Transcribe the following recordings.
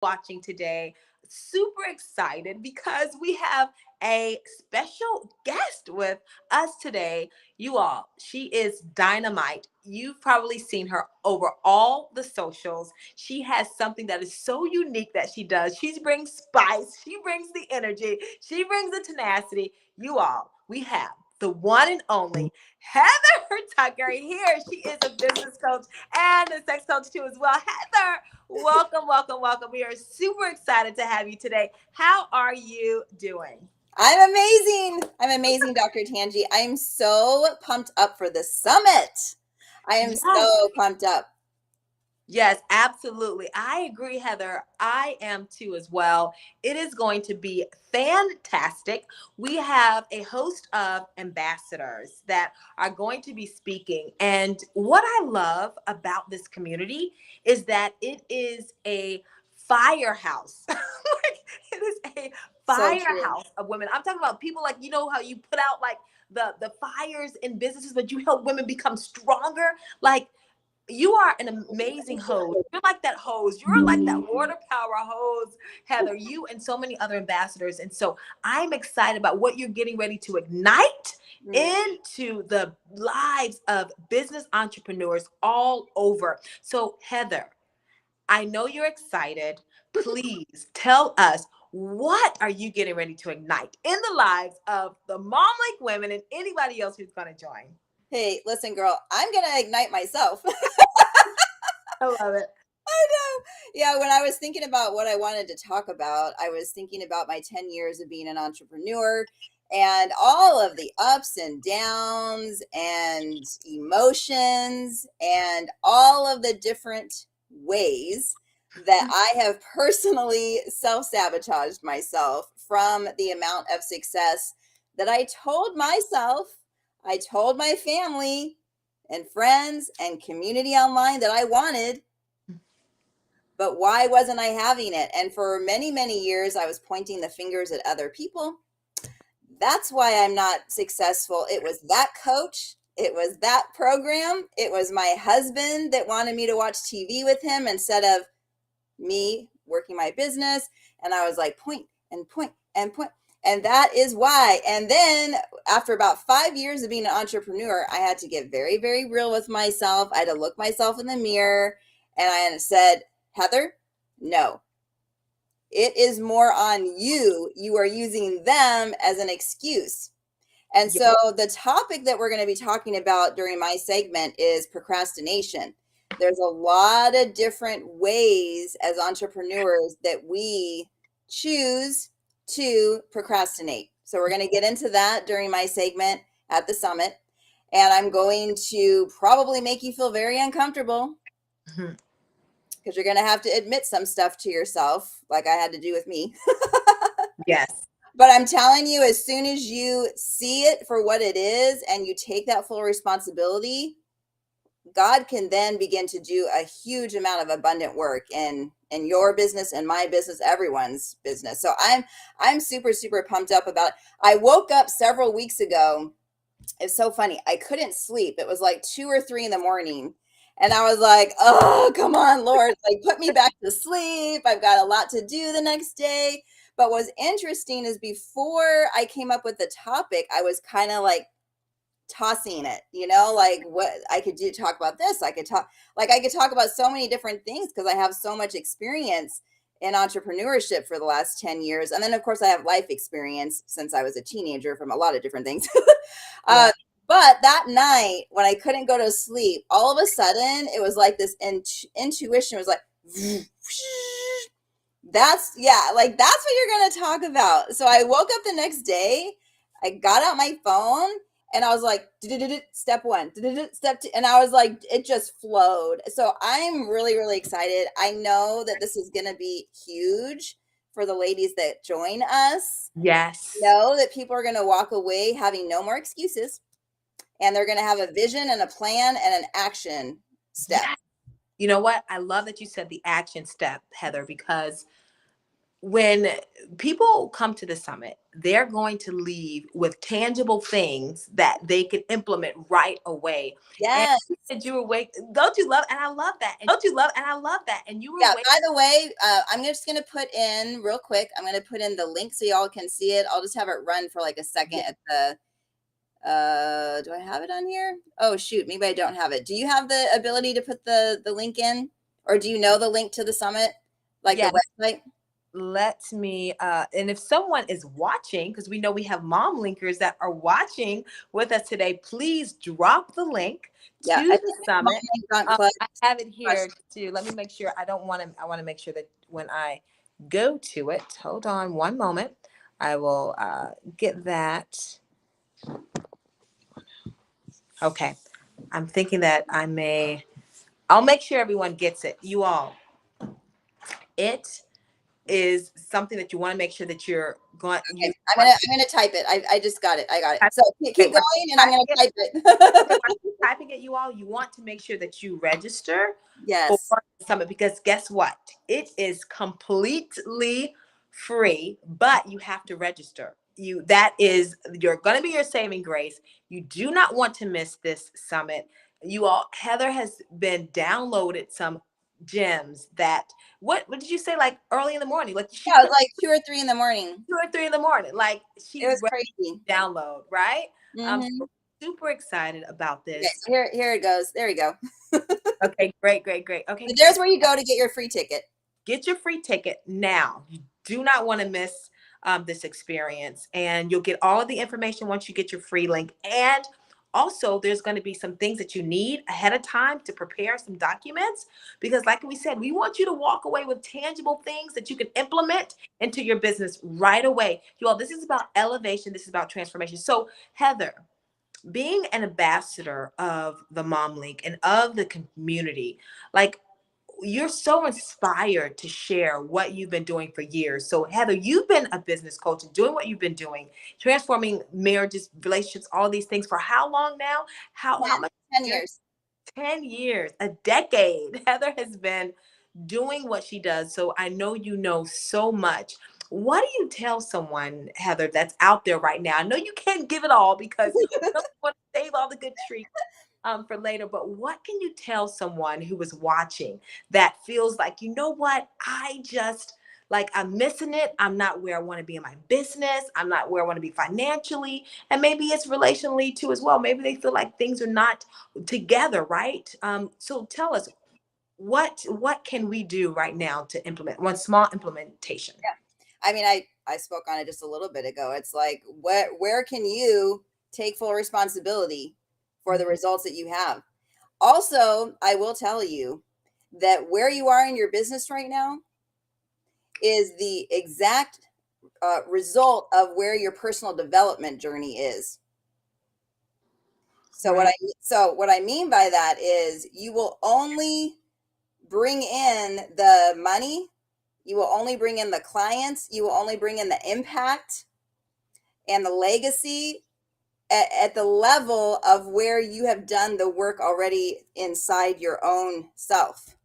watching today. Super excited because we have a special guest with us today. You all, she is dynamite. You've probably seen her over all the socials. She has something that is so unique that she does. She brings spice, she brings the energy, she brings the tenacity. You all, we have the one and only Heather Tucker here. She is a business coach and a sex coach too as well. Heather, welcome, welcome, welcome. We are super excited to have you today. How are you doing? I'm amazing. I'm amazing, Dr. Tangi. I'm so pumped up for the summit. I am Yes. so pumped up. Yes, absolutely. I agree, Heather. I am too as well. It is going to be fantastic. We have a host of ambassadors that are going to be speaking. And what I love about this community is that it is a firehouse. It is a So true. firehouse of women. I'm talking about people like, you know, how you put out like the fires in businesses, but you help women become stronger. Like, you are an amazing hose. You're like that hose. You're like that water power hose, Heather. You and so many other ambassadors. And so I'm excited about what you're getting ready to ignite into the lives of business entrepreneurs all over. So, Heather, I know you're excited. Please tell us, what are you getting ready to ignite in the lives of the Mom Lake women and anybody else who's going to join? Hey, listen, girl, I'm going to ignite myself. I love it. I know. Yeah, when I was thinking about what I wanted to talk about, I was thinking about my 10 years of being an entrepreneur and all of the ups and downs and emotions and all of the different ways that I have personally self-sabotaged myself from the amount of success that I told myself, I told my family and friends and community online that I wanted, but why wasn't I having it? And for many, many years, I was pointing the fingers at other people. That's why I'm not successful. It was that coach. It was that program. It was my husband that wanted me to watch TV with him instead of me working my business. And I was like, point and point and point. And that is why. And then after about 5 years of being an entrepreneur, I had to get very, very real with myself. I had to look myself in the mirror and I said, Heather, no, it is more on you. You are using them as an excuse. And Yeah. so the topic that we're going to be talking about during my segment is procrastination. There's a lot of different ways as entrepreneurs that we choose to procrastinate. So we're going to get into that during my segment at the summit. And I'm going to probably make you feel very uncomfortable Mhm. because you're going to have to admit some stuff to yourself, like I had to do with me. Yes. But I'm telling you, as soon as you see it for what it is and you take that full responsibility, God can then begin to do a huge amount of abundant work in your business and my business, everyone's business. So I'm super, super pumped up about it. I woke up several weeks ago. It's so funny. I couldn't sleep. It was like 2 or 3 in the morning. And I was like, oh, come on, Lord, like put me back to sleep. I've got a lot to do the next day. But what's interesting is before I came up with the topic, I was kind of like tossing it, like what I could do, talk about this. I could talk about so many different things because I have so much experience in entrepreneurship for the last 10 years. And then, of course, I have life experience since I was a teenager from a lot of different things. uh, Yeah. but that night when I couldn't go to sleep, all of a sudden it was like this intuition was like, that's what you're going to talk about. So I woke up the next day, I got out my phone and I was like, step one, step two. And I was like, it just flowed. So I'm really, really excited. I know that this is going to be huge for the ladies that join us. Yes. Know that people are going to walk away having no more excuses and they're going to have a vision and a plan and an action step. Yes. You know what? I love that you said the action step, Heather, because when people come to the summit, they're going to leave with tangible things that they can implement right away. And Yes. you said you were wake. Don't you love? And I love that. And don't you love? And I love that. And you were Yeah, wake. by the way, I'm just going to put in real quick. I'm going to put in the link so y'all can see it. I'll just have it run for like a second at the, do I have it on here? Oh, shoot. Maybe I don't have it. Do you have the ability to put the link in? Or do you know the link to the summit? Like Yes. the website? Let me and if someone is watching, because we know we have mom linkers that are watching with us today, please drop the link Yeah, to the summit. I have it here too. Let me make sure. I want to make sure that when I go to it, hold on one moment, I will get that. Okay, I'm thinking that I'll make sure everyone gets it. You all, it is something that you want to make sure that you're going. Okay, I'm gonna type it. I just got it. I got it. So keep going, and I'm gonna type it. While you're typing it, you all, you want to make sure that you register for Yes. the summit, because guess what? It is completely free, but you have to register. You're going to be your saving grace. You do not want to miss this summit. You all, Heather has been downloaded some gems that what did you say, like early in the morning, like she Yeah, it was like 2 or 3 in the morning. 2 or 3 in the morning, like It was she's ready crazy. to download, right? Mm-hmm. So super excited about this. Okay, here it goes. There you go. Okay, great. Okay, But there's where you go to get your free ticket. get your free ticket now. You do not want to miss this experience, and you'll get all of the information once you get your free link. And also, there's going to be some things that you need ahead of time to prepare some documents, because like we said, we want you to walk away with tangible things that you can implement into your business right away. You all, this is about elevation. This is about transformation. So, Heather, being an ambassador of the Mom Link and of the community, like, you're so inspired to share what you've been doing for years. So Heather, you've been a business coach and doing what you've been doing, transforming marriages, relationships, all these things for how long now? How much? 10 years. 10 years, a decade. Heather has been doing what she does. So I know you know so much. What do you tell someone, Heather, that's out there right now? I know you can't give it all because you don't want to save all the good treats for later, but what can you tell someone who is watching that feels like, you know what, I'm missing it. I'm not where I want to be in my business. I'm not where I want to be financially. And maybe it's relationally too as well. Maybe they feel like things are not together, right? So tell us, what can we do right now to implement one small implementation? Yeah. I mean, I spoke on it just a little bit ago. It's like, where can you take full responsibility for the results that you have? Also, I will tell you that where you are in your business right now is the exact result of where your personal development journey is. So Right. what I mean by that is you will only bring in the money, you will only bring in the clients, you will only bring in the impact and the legacy at the level of where you have done the work already inside your own self.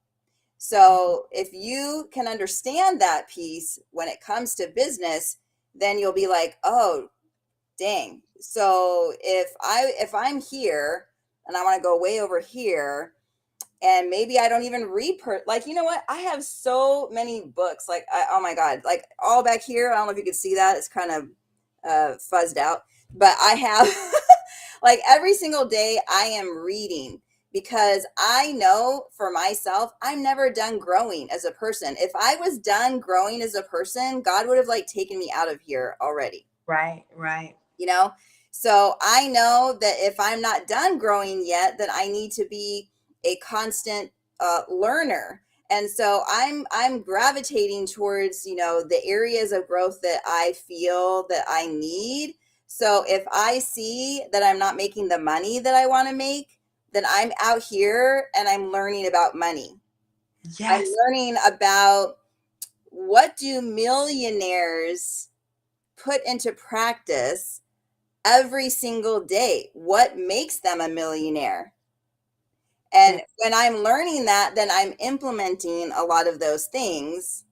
So if you can understand that piece when it comes to business, then you'll be like, oh, dang. So if I'm here and I want to go way over here, and maybe I don't even read like, you know what? I have so many books. Like, oh my God, like all back here. I don't know if you can see that. It's kind of fuzzed out, but I have like every single day I am reading, because I know for myself, I'm never done growing as a person. If I was done growing as a person, God would have like taken me out of here already. Right. You know? So I know that if I'm not done growing yet, then I need to be a constant learner. And so I'm gravitating towards, you know, the areas of growth that I feel that I need. So if I see that I'm not making the money that I want to make, then I'm out here and I'm learning about money. Yes. I'm learning about what do millionaires put into practice every single day. What makes them a millionaire? And when I'm learning that, then I'm implementing a lot of those things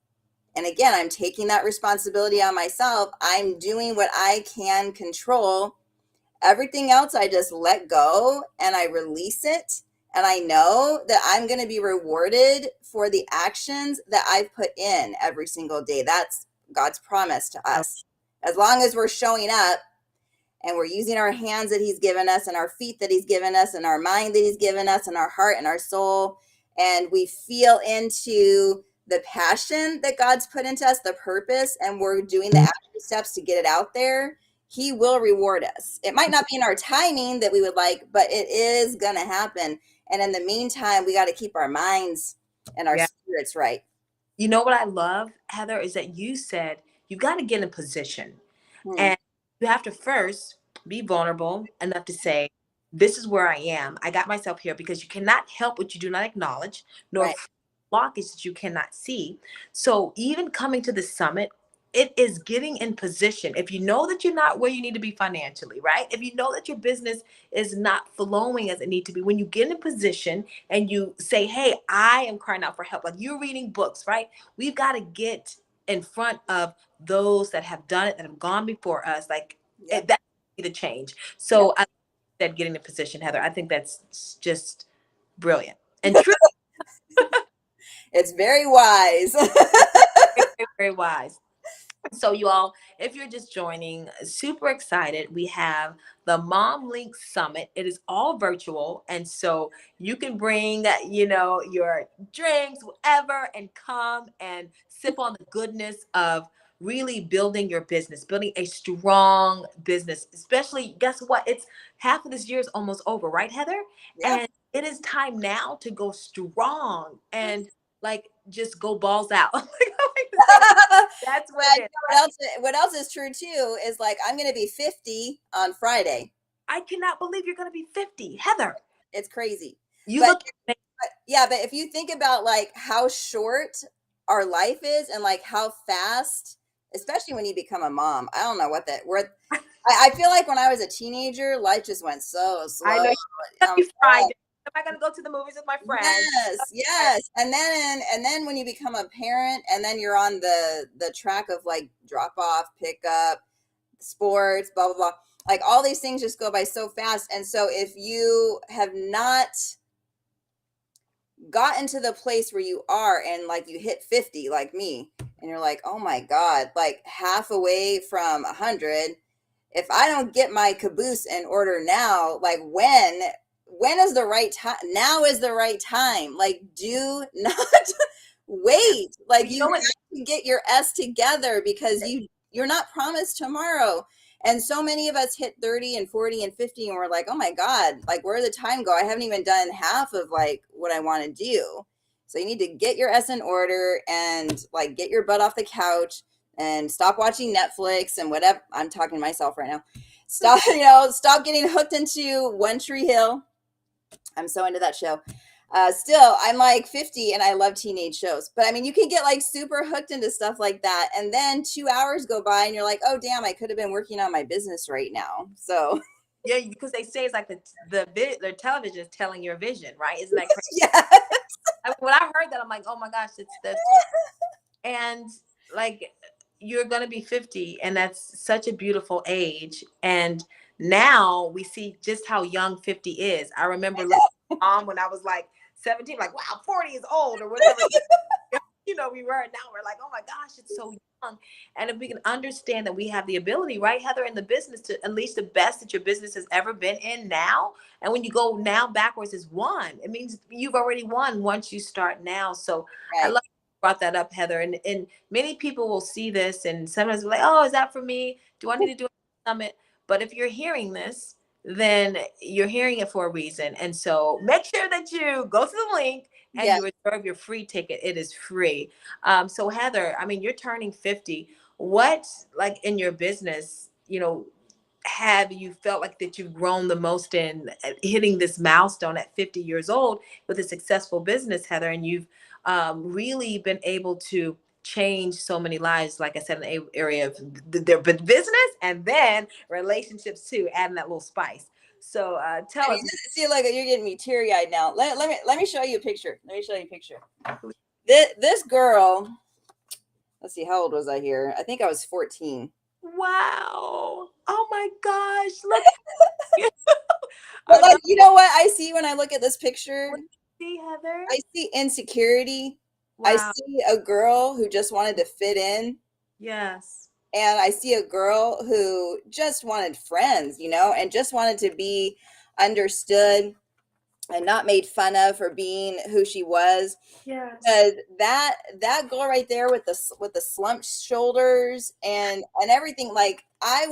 And again, I'm taking that responsibility on myself. I'm doing what I can control. Everything else, I just let go and I release it. And I know that I'm going to be rewarded for the actions that I've put in every single day. That's God's promise to us. As long as we're showing up and we're using our hands that he's given us and our feet that he's given us and our mind that he's given us and our heart and our soul, and we feel into the passion that God's put into us, the purpose, and we're doing the action steps to get it out there, he will reward us. It might not be in our timing that we would like, but it is going to happen. And in the meantime, we got to keep our minds and our spirits right. You know what I love, Heather, is that you said you got to get in position. And you have to first be vulnerable enough to say, this is where I am. I got myself here, because you cannot help what you do not acknowledge, nor blockage that you cannot see. So even coming to the summit, it is getting in position. If you know that you're not where you need to be financially, right? If you know that your business is not flowing as it needs to be, when you get in position and you say, hey, I am crying out for help, like you're reading books, right? We've got to get in front of those that have done it, that have gone before us. Like that's the change. So I said, getting in position, Heather, I think that's just brilliant and true. It's very wise. Very, very wise. So you all, if you're just joining, super excited. We have the Mom Link Summit. It is all virtual. And so you can bring, your drinks, whatever, and come and sip on the goodness of really building your business, building a strong business, especially, guess what? It's half of this year is almost over, right, Heather? Yeah. And it is time now to go strong and just go balls out. That's what it is. What else is true too is I'm going to be 50 on Friday. I cannot believe you're going to be 50, Heather. It's crazy. But if you think about how short our life is and how fast, especially when you become a mom, I don't know what I feel like when I was a teenager, life just went so slow. I know. Friday. Am I going to go to the movies with my friends? Yes. And then when you become a parent, and then you're on the track of drop off, pick up, sports, blah, blah, blah. All these things just go by so fast. And so if you have not gotten to the place where you are and you hit 50 like me, and you're like, oh my God, half away from 100, if I don't get my caboose in order now, when is the right time? Now is the right time. Do not wait. You have to get your S together, because you're not promised tomorrow. And so many of us hit 30 and 40 and 50 and we're like, oh my God, where did the time go? I haven't even done half of what I want to do. So you need to get your S in order and get your butt off the couch and stop watching Netflix and whatever. I'm talking to myself right now. Stop getting hooked into One Tree Hill. I'm so into that show. Still, I'm 50 and I love teenage shows. But I mean, you can get super hooked into stuff like that. And then 2 hours go by and you're like, oh, damn, I could have been working on my business right now. So. Yeah, because they say it's the television is telling your vision, right? Isn't that crazy? Yes. When I heard that, I'm like, oh my gosh, it's this. And you're going to be 50, and that's such a beautiful age. And now we see just how young 50 is. I remember mom when I was 17, wow, 40 is old or whatever. We were. Now we're like, oh my gosh, it's so young. And if we can understand that we have the ability, right, Heather, in the business to unleash the best that your business has ever been in now. And when you go now backwards is one. It means you've already won once you start now. So I love you brought that up, Heather. And many people will see this and sometimes be like, oh, is that for me? Do I need to do a summit? But if you're hearing this, then you're hearing it for a reason. And so make sure that you go to the link and you reserve your free ticket. It is free. So Heather, I mean, you're turning 50. What, in your business, have you felt that you've grown the most in hitting this milestone at 50 years old with a successful business, Heather? And you've really been able to change so many lives, like I said, in the area of their business and then relationships too, adding that little spice. So tell us. See, you're getting me teary-eyed now. Let me show you a picture. This girl, let's see, how old was I here? I think I was 14. Wow. Oh my gosh. Look. But Our like, daughter, you know what I see when I look at this picture? what do you see, Heather? I see insecurity. I Wow. see a girl who just wanted to fit in. Yes. And I see a girl who just wanted friends, and just wanted to be understood and not made fun of for being who she was. Yes. Because that girl right there with the slumped shoulders and everything, like I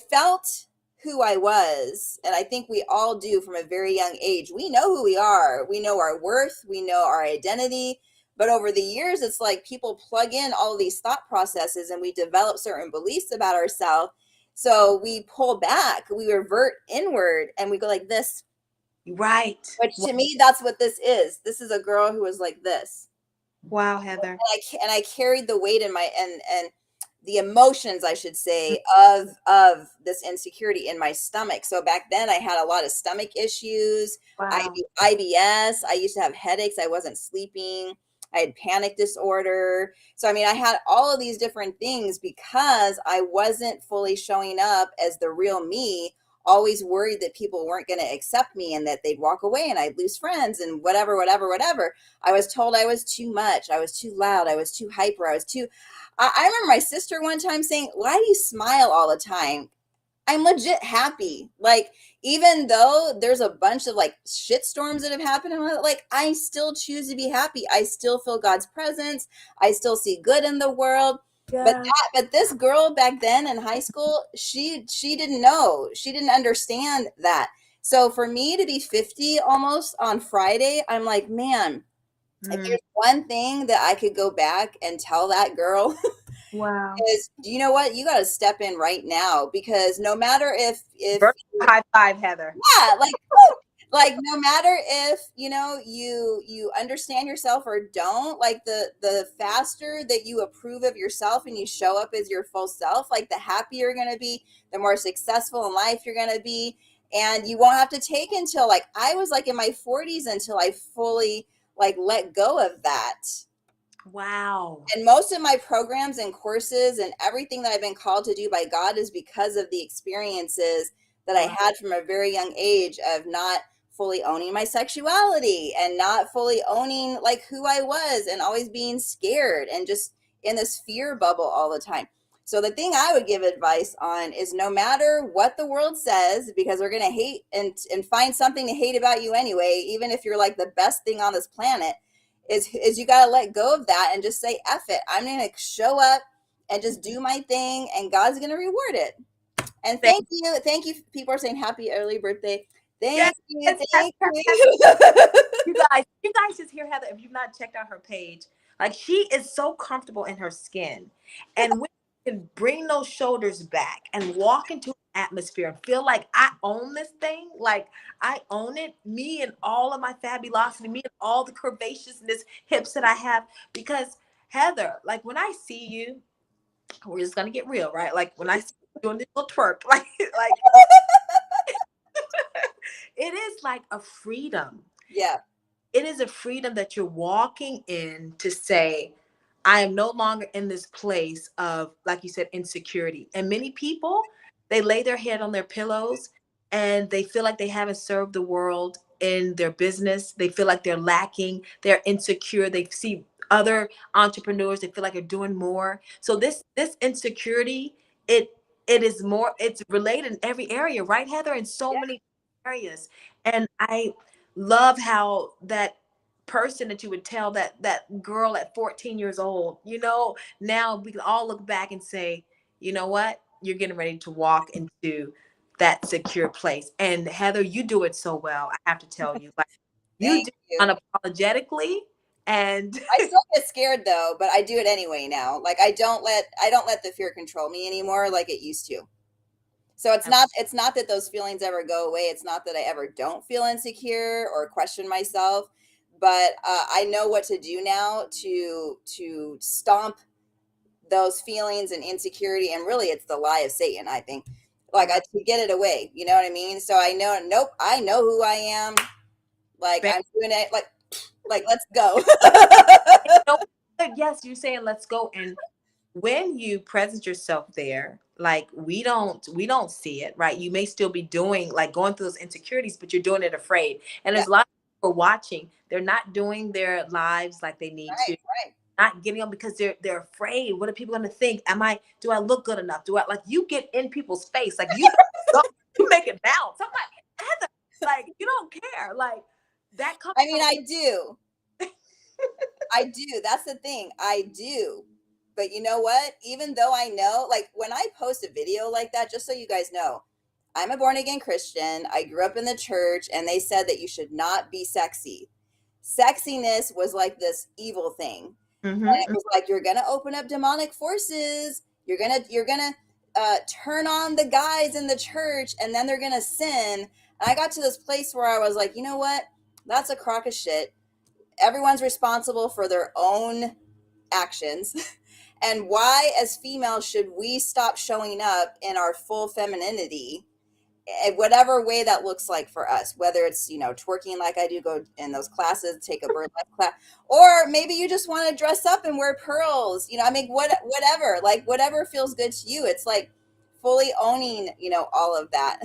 felt who I was, and I think we all do from a very young age. We know who we are. We know our worth. We know our identity. But over the years, it's like people plug in all of these thought processes and we develop certain beliefs about ourselves. So we pull back, we revert inward, and we go like this, Right. which to me, that's what this is. This is a girl who was like this. Wow, Heather. And I carried the weight in my and the emotions, I should say, of this insecurity in my stomach. So back then I had a lot of stomach issues, Wow. IBS. I used to have headaches. I wasn't sleeping. I had panic disorder. So I mean, I had all of these different things because I wasn't fully showing up as the real me, always worried that people weren't going to accept me and that they'd walk away and I'd lose friends and whatever, whatever, whatever. I was told I was too much. I was too loud. I was too hyper. I remember my sister one time saying, "Why do you smile all the time?" I'm legit happy. Like, even though there's a bunch of like shit storms that have happened in my life, like, I still choose to be happy. I still feel God's presence. I still see good in the world. Yeah. But this girl back then in high school, she didn't know. She didn't understand that. So for me to be 50 almost on Friday, I'm like, man, if Mm. there's one thing that I could go back and tell that girl Wow. is, do you know what? You got to step in right now, because no matter if Virtual high five, Heather. yeah, like no matter if you understand yourself or don't, like the faster that you approve of yourself and you show up as your full self, like the happier you're going to be, the more successful in life you're going to be. And you won't have to take until, like, I was like in my 40s until I fully like let go of that. Wow. And most of my programs and courses and everything that I've been called to do by God is because of the experiences that I Wow. had from a very young age of not fully owning my sexuality and not fully owning like who I was, and always being scared and just in this fear bubble all the time. So the thing I would give advice on is, no matter what the world says, because they're going to hate and find something to hate about you anyway, even if you're like the best thing on this planet, is you got to let go of that and just say, F it. I'm going to show up and just do my thing, and God's going to reward it. And thank you. Thank you. People are saying happy early birthday. Thank you. Yes, Thank yes. you. You guys just hear Heather. If you've not checked out her page, like, she is so comfortable in her skin, and when you can bring those shoulders back and walk into an atmosphere and feel like, I own this thing, like I own it, me and all of my fabulosity, me and all the curvaceousness hips that I have. Because Heather, like, when I see you, we're just gonna get real, right? Like, when I see you doing this little twerk, like it is like a freedom. Yeah. It is a freedom that you're walking in to say, I am no longer in this place of, like you said, insecurity. And many people, they lay their head on their pillows and they feel like they haven't served the world in their business. They feel like they're lacking. They're insecure. They see other entrepreneurs. They feel like they're doing more. So this insecurity, it it is more. It's related in every area, right, Heather? In so many areas. And I love how that person that you would tell, that girl at 14 years old, now we can all look back and say, you know what, you're getting ready to walk into that secure place. And Heather, you do it so well, I have to tell you, like, you Thank do you. it unapologetically. And I still get scared though, but I do it anyway now. Like, I don't let the fear control me anymore like it used to. So it's not that those feelings ever go away. It's not that I ever don't feel insecure or question myself, but I know what to do now to stomp those feelings and insecurity. And really, it's the lie of Satan, I think. Like, I to get it away. You know what I mean? So I know. Nope. I know who I am. Like, I'm doing it. Like let's go. But yes, you're saying let's go. And when you present yourself there, like we don't see it, right? You may still be doing like going through those insecurities, but you're doing it afraid. And Yeah, there's a lot of people watching, they're not doing their lives like they need right, to, right. not getting on because they're afraid. What are people gonna think? Do I look good enough? Do I like you get in people's face? Like you make it bounce. I'm like, Heather, like you don't care. Like that comes I mean, from I do. I do. That's the thing. I do. But you know what? Even though I know, like when I post a video like that, just so you guys know, I'm a born again Christian. I grew up in the church and they said that you should not be sexy. Sexiness was like this evil thing. And it Mhm. was like you're gonna open up demonic forces. You're gonna turn on the guys in the church and then they're gonna sin. And I got to this place where I was like, you know what? That's a crock of shit. Everyone's responsible for their own actions. And why, as females, should we stop showing up in our full femininity, in whatever way that looks like for us? Whether it's, twerking like I do, go in those classes, take a burlesque class, or maybe you just want to dress up and wear pearls. I mean, whatever, like whatever feels good to you. It's like fully owning, all of that.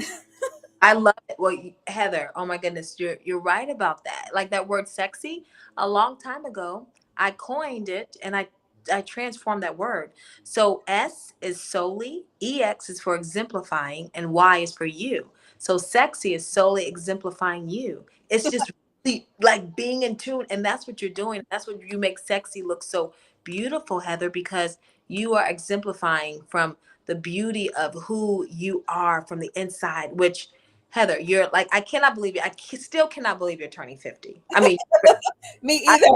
I love it. Well, Heather, oh my goodness, you're right about that. Like that word sexy, a long time ago, I coined it and I transformed that word. So S is solely, EX is for exemplifying, and Y is for you. So sexy is solely exemplifying you. It's just really like being in tune, and that's what you're doing. That's what you make sexy look so beautiful, Heather, because you are exemplifying from the beauty of who you are from the inside, which Heather, you're like, I cannot believe it. Still cannot believe you're turning 50. I mean, Me I, either.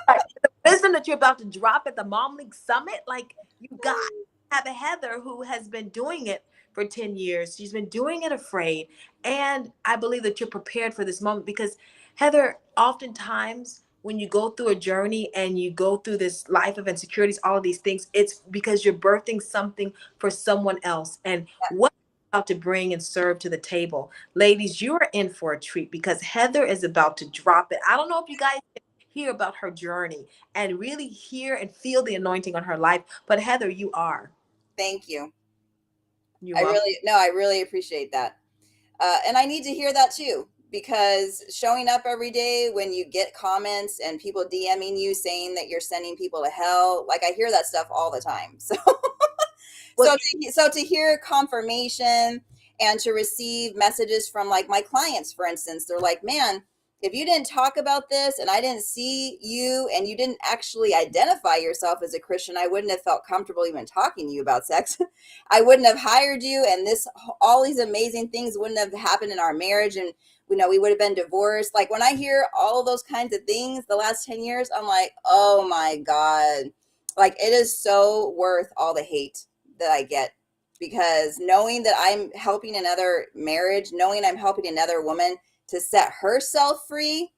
like, the wisdom that you're about to drop at the Mom League Summit, like, you got to have a Heather who has been doing it for 10 years. She's been doing it afraid. And I believe that you're prepared for this moment because, Heather, oftentimes when you go through a journey and you go through this life of insecurities, all of these things, it's because you're birthing something for someone else. And what about to bring and serve to the table. Ladies, you are in for a treat because Heather is about to drop it. I don't know if you guys can hear about her journey and really hear and feel the anointing on her life, but Heather, you are. Thank you. You're welcome. I really appreciate that. And I need to hear that too, because showing up every day when you get comments and people DMing you saying that you're sending people to hell, like I hear that stuff all the time. So, Well, so to hear confirmation and to receive messages from like my clients, for instance, they're like, man, if you didn't talk about this and I didn't see you and you didn't actually identify yourself as a Christian, I wouldn't have felt comfortable even talking to you about sex. I wouldn't have hired you, and all these amazing things wouldn't have happened in our marriage, and we would have been divorced. Like when I hear all of those kinds of things the last 10 years, I'm like, oh my God. Like it is so worth all the hate that I get, because knowing that I'm helping another marriage, knowing I'm helping another woman to set herself free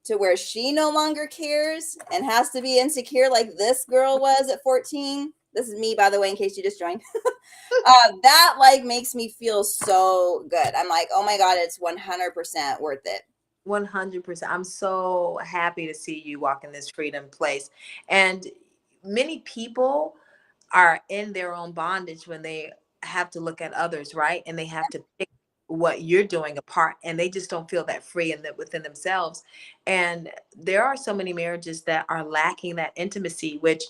to where she no longer cares and has to be insecure like this girl was at 14. This is me, by the way, in case you just joined. That like makes me feel so good. I'm like, oh my God, it's 100% worth it. 100%. I'm so happy to see you walk in this freedom place. And many people are in their own bondage when they have to look at others, right? And they have to pick what you're doing apart, and they just don't feel that free in that within themselves. And there are so many marriages that are lacking that intimacy, which,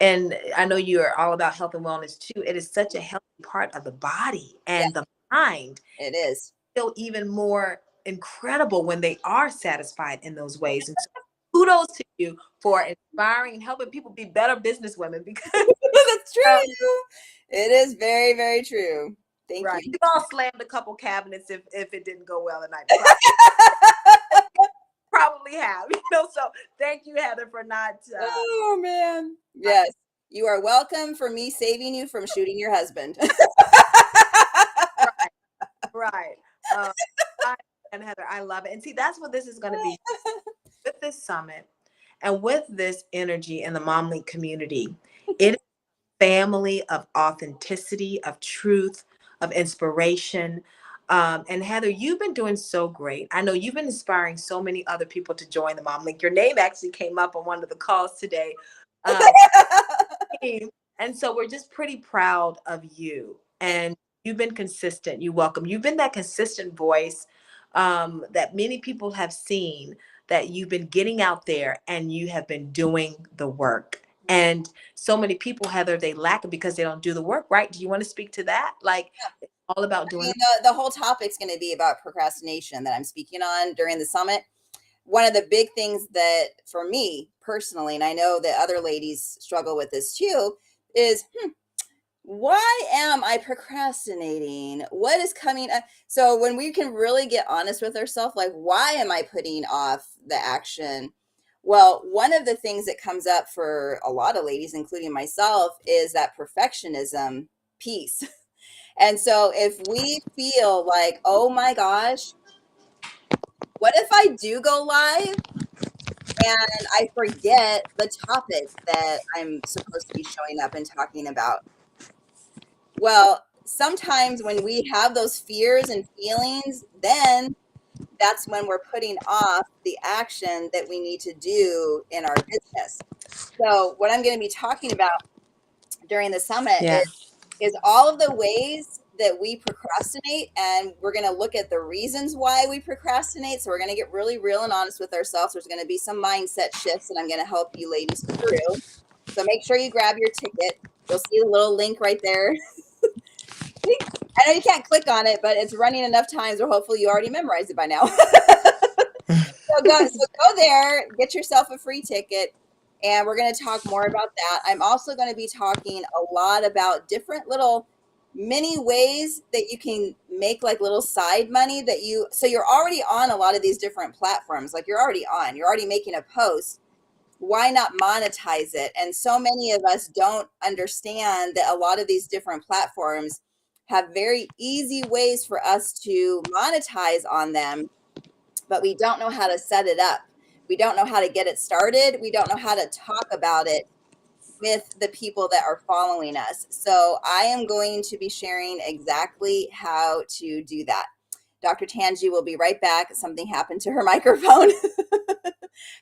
and I know you're all about health and wellness too. It is such a healthy part of the body Yeah, and the mind. it is. Feel even more incredible when they are satisfied in those ways. And so kudos to you for inspiring and helping people be better business women because That's uh, true. It is very, very true. Thank right. you. You all slammed a couple cabinets if it didn't go well at night. Probably have, so thank you, Heather, for not Oh man. Yes. You are welcome for me saving you from shooting your husband. right, right. Uh, and Heather, I love it. And see, that's what this is going to be with this summit and with this energy in the Mom Link community. It is a family of authenticity, of truth, of inspiration, And Heather, you've been doing so great. I know you've been inspiring so many other people to join the Mom Link. Your name actually came up on one of the calls today. Um, and so we're just pretty proud of you. And you've been consistent. You welcome. You've been that consistent voice that many people have seen, that you've been getting out there and you have been doing the work. And so many people, Heather, they lack it because they don't do the work, right? Do you want to speak to that? Like, it's all about I doing mean, the whole topic's going to be about procrastination that I'm speaking on during the summit. One of the big things that for me personally, and I know that other ladies struggle with this too, is why am I procrastinating? What is coming up? So when we can really get honest with ourselves, like, why am I putting off the action? Well, one of the things that comes up for a lot of ladies, including myself, is that perfectionism piece. And so if we feel like, oh my gosh, what if I do go live and I forget the topic that I'm supposed to be showing up and talking about? Well, sometimes when we have those fears and feelings, then that's when we're putting off the action that we need to do in our business. So, what I'm going to be talking about during the summit yeah. is all of the ways that we procrastinate, and we're going to look at the reasons why we procrastinate. So, we're going to get really real and honest with ourselves. There's going to be some mindset shifts, and I'm going to help you ladies through. So, make sure you grab your ticket. You'll see the little link right there. I know you can't click on it, but it's running enough times where hopefully you already memorized it by now. So go there, get yourself a free ticket, and we're going to talk more about that. I'm also going to be talking a lot about different little mini ways that you can make like little side money so you're already on a lot of these different platforms. Like you're already making a post. Why not monetize it? And so many of us don't understand that a lot of these different platforms have very easy ways for us to monetize on them, but we don't know how to set it up. We don't know how to get it started. We don't know how to talk about it with the people that are following us. So I am going to be sharing exactly how to do that. Dr. Tanji will be right back. Something happened to her microphone.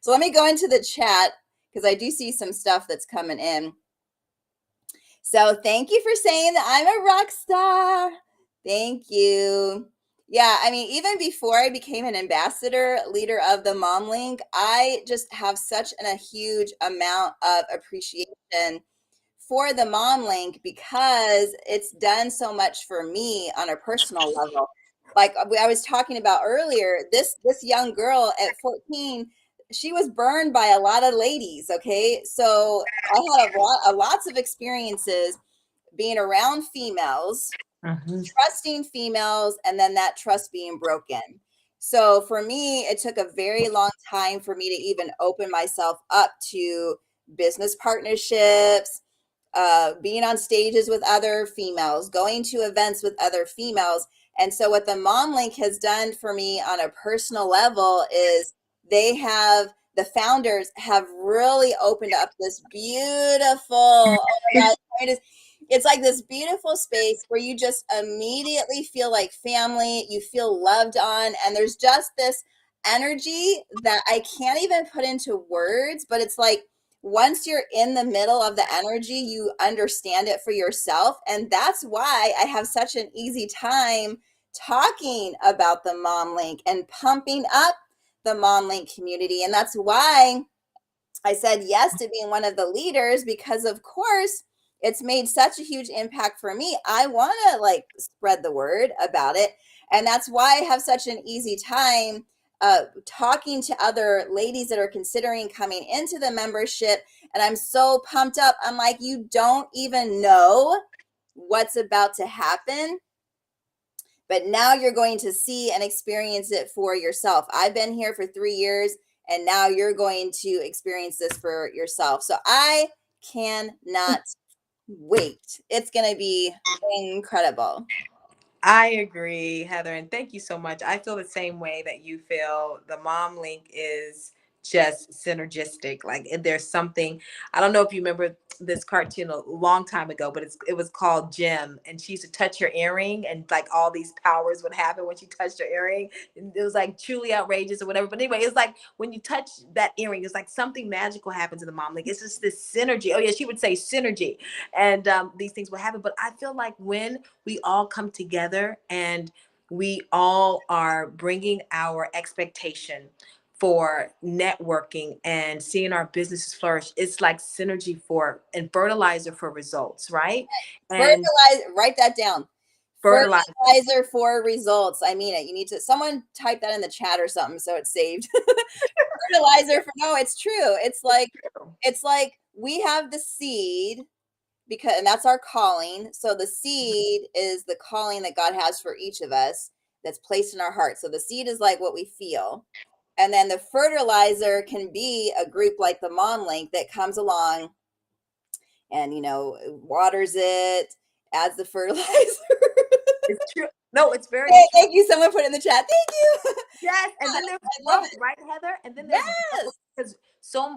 So let me go into the chat because I do see some stuff that's coming in. So thank you for saying that I'm a rock star. Thank you. Yeah, I mean, even before I became an ambassador, leader of the Mom Link, I just have such a huge amount of appreciation for the Mom Link because it's done so much for me on a personal level. Like I was talking about earlier, this young girl at 14, she was burned by a lot of ladies. Okay, so I had lots of experiences being around females, trusting females, and then that trust being broken. So for me, it took a very long time for me to even open myself up to business partnerships, being on stages with other females, going to events with other females. And so what the Mom Link has done for me on a personal level is the founders have really opened up this beautiful, oh my God, it's like this beautiful space where you just immediately feel like family, you feel loved on, and there's just this energy that I can't even put into words, but it's like once you're in the middle of the energy, you understand it for yourself. And that's why I have such an easy time talking about the Mom Link and pumping up the Mom Link community. And that's why I said yes to being one of the leaders, because of course it's made such a huge impact for me. I want to like spread the word about it. And that's why I have such an easy time talking to other ladies that are considering coming into the membership. And I'm so pumped up. I'm like, you don't even know what's about to happen, but now you're going to see and experience it for yourself. I've been here for 3 years, and now you're going to experience this for yourself. So I cannot wait. It's going to be incredible. I agree, Heather, and thank you so much. I feel the same way that you feel. The Mom Link is just synergistic. Like there's something, I don't know if you remember this cartoon a long time ago, but it was called Jim, and she used to touch her earring, and like all these powers would happen when she touched her earring. And it was like truly outrageous or whatever. But anyway, it's like when you touch that earring, it's like something magical happens in the mom. Like it's just this synergy. Oh yeah, she would say synergy, and these things will happen. But I feel like when we all come together and we all are bringing our expectation for networking and seeing our businesses flourish, it's like synergy for and fertilizer for results, right? And Fertilizer, write that down. fertilizer. Fertilizer for results. I mean it. You need to, someone type that in the chat or something so it's saved. Fertilizer for, no, it's true. It's like we have the seed, because, and that's our calling. So the seed is the calling that God has for each of us that's placed in our heart. So the seed is like what we feel. And then the fertilizer can be a group like the Mom Link that comes along and, waters it, adds the fertilizer. It's true. No, it's very Hey, thank you. Someone put it in the chat. Thank you. yes. And then there's growth, right, Heather? And then there's growth, because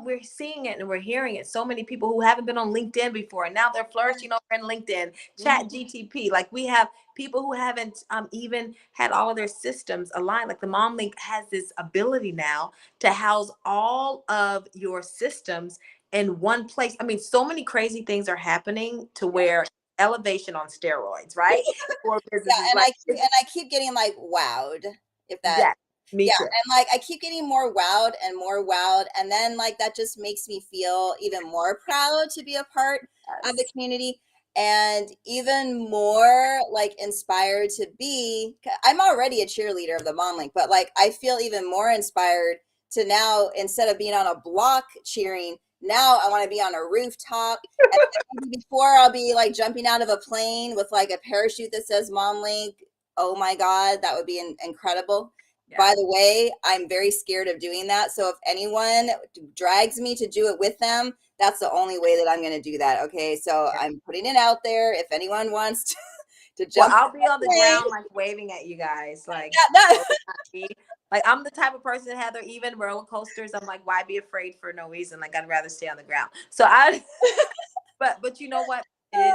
we're seeing it and we're hearing it. So many people who haven't been on LinkedIn before, and now they're flourishing over in LinkedIn, Chat GTP. Like we have people who haven't even had all of their systems aligned. Like the Mom Link has this ability now to house all of your systems in one place. I mean, so many crazy things are happening to where elevation on steroids, right? For businesses, Yeah, and like I keep getting like wowed, if that. yeah, me Yeah, too. and like I keep getting more wowed and more wowed, and then like that just makes me feel even more proud to be a part of the community, and even more like inspired to be. I'm already a cheerleader of the Mom Link, but like I feel even more inspired to now, instead of being on a block cheering, now I want to be on a rooftop. And before I'll be like jumping out of a plane with like a parachute that says Mom Link. Oh my God, that would be incredible. Yeah. By the way, I'm very scared of doing that. So if anyone drags me to do it with them, that's the only way that I'm going to do that. Okay. So I'm putting it out there. If anyone wants to Well, jump, I'll be on the ground, like waving at you guys. Like, like I'm the type of person, Heather, even roller coasters, I'm like, why be afraid for no reason? Like, I'd rather stay on the ground. So but you know what? It is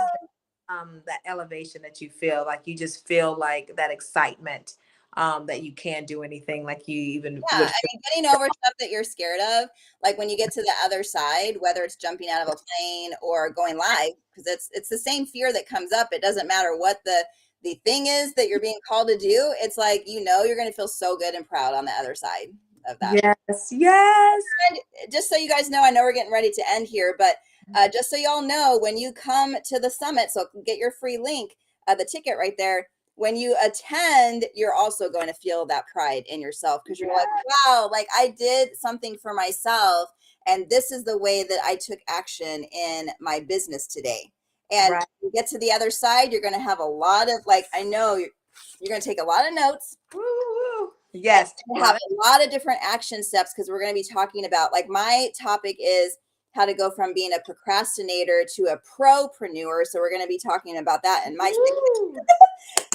that elevation that you feel, like you just feel like that excitement, that you can do anything, like you even yeah, would. I mean, getting over stuff that you're scared of, like when you get to the other side, whether it's jumping out of a plane or going live, because it's the same fear that comes up. It doesn't matter what the thing is that you're being called to do. It's like, you're going to feel so good and proud on the other side of that. Yes. And just so you guys know, I know we're getting ready to end here, but just so y'all know, when you come to the summit, so get your free link, the ticket right there. When you attend, you're also going to feel that pride in yourself, because you're like, wow, like I did something for myself, and this is the way that I took action in my business today. And Right. when you get to the other side, you're going to have a lot of, like, I know you're going to take a lot of notes. Woo-woo. Yes. We have a lot of different action steps, because we're going to be talking about, like, my topic is how to go from being a procrastinator to a propreneur. So we're going to be talking about that in my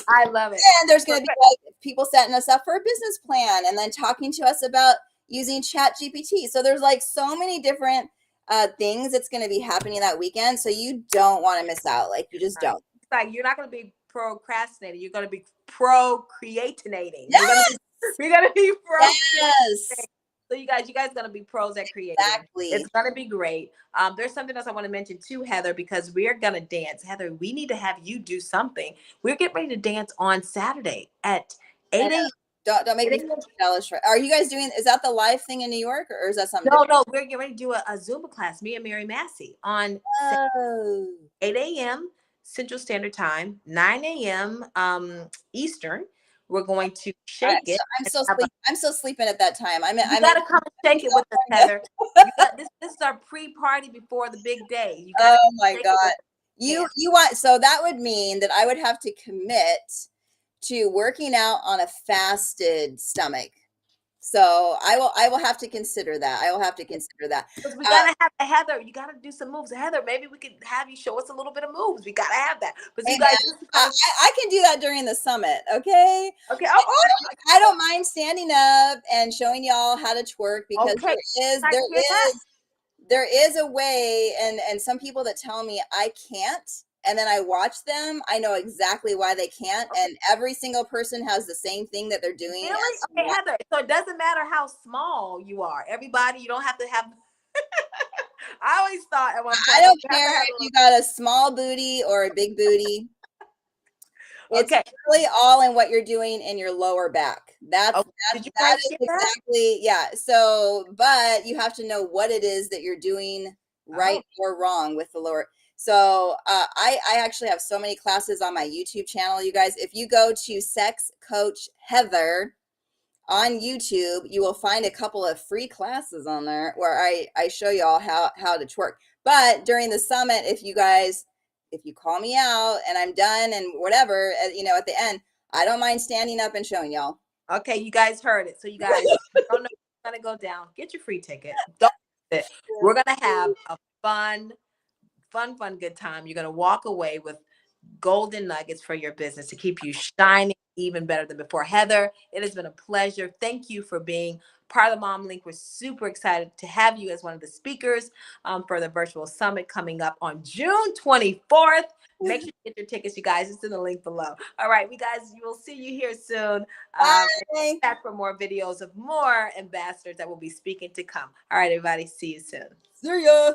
I love it. And there's going to be like people setting us up for a business plan, and then talking to us about using Chat GPT. So there's like so many different things that's going to be happening that weekend. So you don't want to miss out. Like, you just don't. It's like you're not going to be procrastinating. You're going to be procreatinating. Yes! You're gonna be pro. Yes. So you guys gonna be pros at creating. Exactly. It's gonna be great. There's something else I want to mention too, Heather, because we're gonna dance. Heather, we need to have you do something. We're getting ready to dance on Saturday at 8 a.m. Don't make me jealous. Are you guys doing? Is that the live thing in New York, or is that something? No, we're getting ready to do a Zumba class. Me and Mary Massey on 8 a.m. Central Standard Time, 9 a.m. Eastern. We're going to shake it. I'm still sleeping at that time. You gotta come and shake it with us, Heather. This is our pre-party before the big day. Oh my God. You want, so that would mean that I would have to commit to working out on a fasted stomach. So I will have to consider that. I will have to consider that. Because we gotta have Heather. You gotta do some moves, Heather. Maybe we could have you show us a little bit of moves. We gotta have that. But Hey you guys, man, this is kind of I can do that during the summit. Okay. okay. Oh, I don't mind standing up and showing y'all how to twerk because okay. I there hear that. is there is a way, and some people that tell me I can't, and then I watch them, I know exactly why they can't, and every single person has the same thing that they're doing Really? as to Okay, why. Heather. So it doesn't matter how small you are. Everybody, you don't have to have. I always thought at one I point don't you have to care have a if little. you got a small booty or a big booty. It's Okay. really all in what you're doing in your lower back. Oh, did you That guys is get that? exactly, yeah. So, but you have to know what it is that you're doing Oh, right or wrong with the lower. So, I actually have so many classes on my YouTube channel, you guys. If you go to Sex Coach Heather on YouTube, you will find a couple of free classes on there where I show you all how to twerk. But during the summit, if you call me out and I'm done and whatever, at the end, I don't mind standing up and showing y'all. okay. You guys heard it. So you guys don't know what's gonna go down. Get your free ticket. Don't miss it. We're gonna have a fun, good time. You're gonna walk away with golden nuggets for your business to keep you shining even better than before. Heather, it has been a pleasure. Thank you for being part of the Mom Link. We're super excited to have you as one of the speakers for the virtual summit coming up on June 24th. Make sure you get your tickets, you guys. It's in the link below. All right, we guys, we will see you here soon. Bye. Back for more videos of more ambassadors that will be speaking to come. All right, everybody, see you soon. See ya.